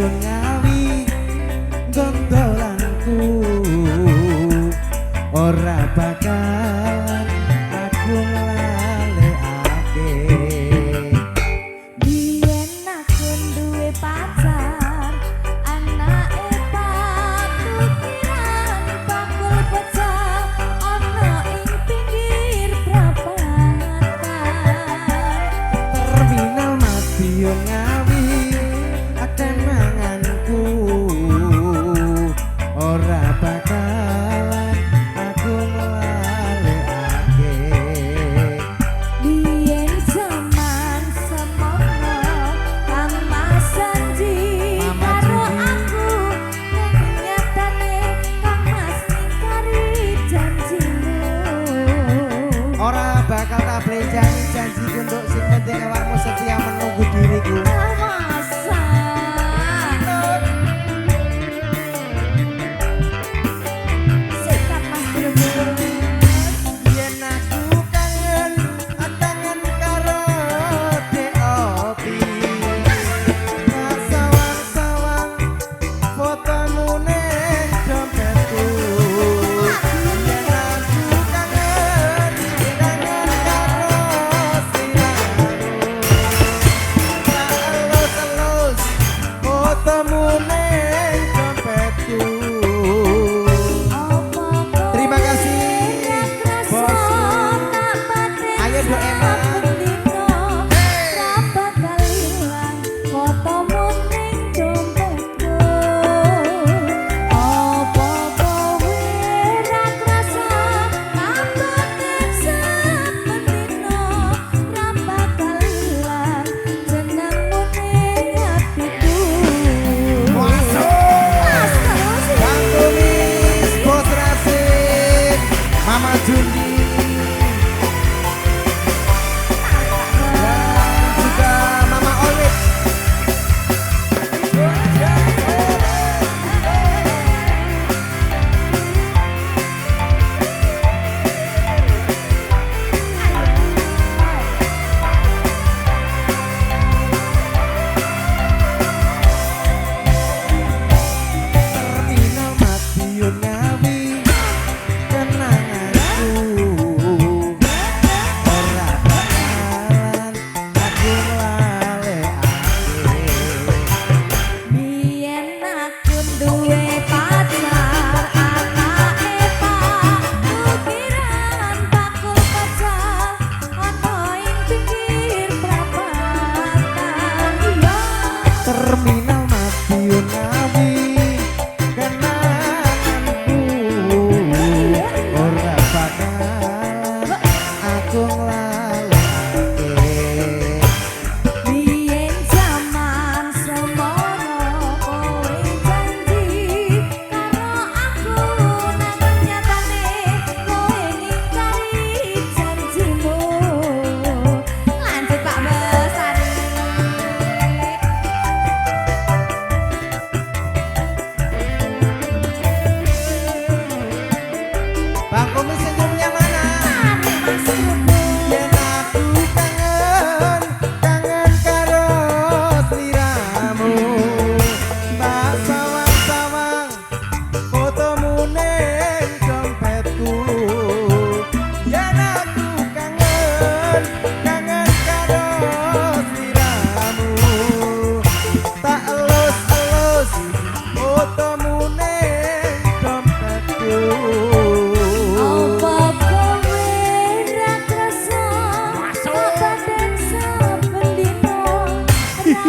yo ngawi gondolanku ora bakal aku nglalekake. Biyen aku duwe pacar anake patukiran bakul pecah ana ing pinggir prapatan. Terminal mati yo ngawi akan manganku ora bakalan aku nglalekake. Biyen zaman semono kang Mas janji karo aku ning nyatane kang Mas ngingkari janjimu. Ora bakal tak blenjani janjiku untuk sing penting awakmu setia menunggu diriku. Masa sikap Mas Brebes. Yen aku kangen atangan karo DOP. Sawang-sawang fotomu ning dompetku. Yen aku kangen karo sliramu. Elus-elus fotomu ning dompetku. Terima kasih bosku. Ayo Do Emang. Bang Tumis, Bos Rasim, Mama Jundi, dan juga Mama Olit. Terminal mati yo ngawi kenanganku ora bakalan aku nglalekake. Biyen aku duwe pacar anake patukiran bakul pecah ana ing pinggir prapatan. Iya Terminal mati yo ngawi kenanganku ora bakalan aku nglalekake. biyen zaman semono kowe janji karo aku nanging nyatane kowe ngingkari janjimu. Lanjut Pak Besari. Bang Kumis senyumnya mana? Mas Brebes. Yen aku kangen karo sliramu. Tak sawang-sawang fotomu ning dompetku. Yen aku kangen karo sliramu. Tak elus-elus fotomu ning dompetku. Apa kowe ra krasa kabaden saben dina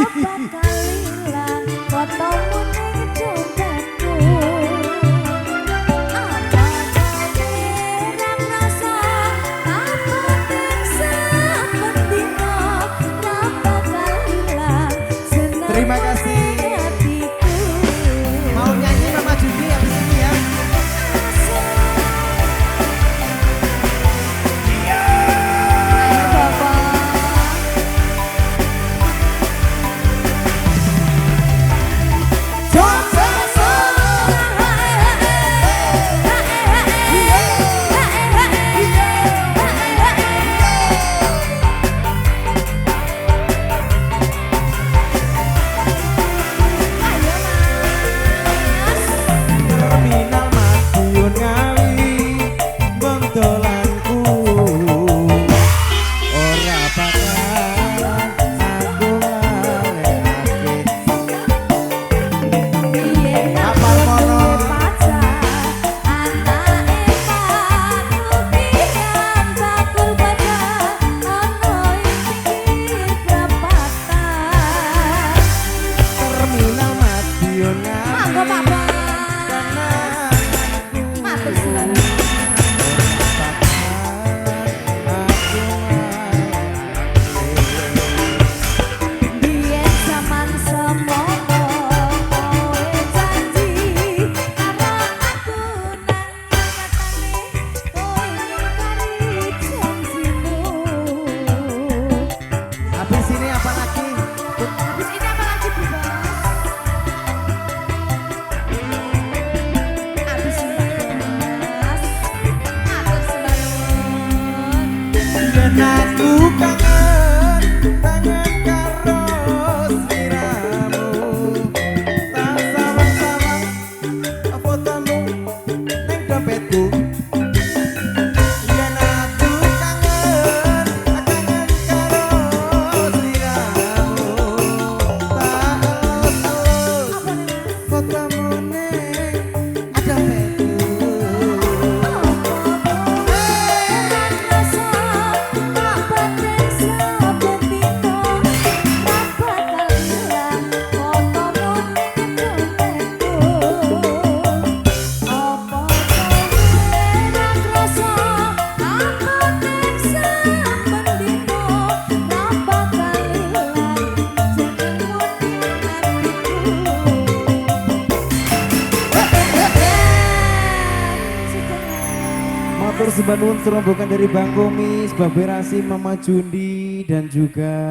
ra bakal ilang fotomu ning dompetku. Apa kowe ra krasa kabaden saben dina ra bakal ilang seneng Terima kasih. hatiku. Mau nyanyi Mama Jundi habis ini ya. Ayo Bapak. Monggo Pak Bos. Matur suwun. Biyen zaman semono kowe janji karo aku nang katane kowe ngingkari janjimu. Habis ini apa lagi? Habis ini apa lagi Bu Bos? Habis ini Mas. Matur suwun. Dan aku kangen, kangen karo sliramu. Tak sawang-sawang fotomu neng dompetku. Dan aku kangen, kangen karo sliramu. Tak elus-elus Apa nih Mas? fotomu neng dompetku. Matur sembah nuwun serombokan dari Bang Komis, Babe Rasim, Mama Jundi dan juga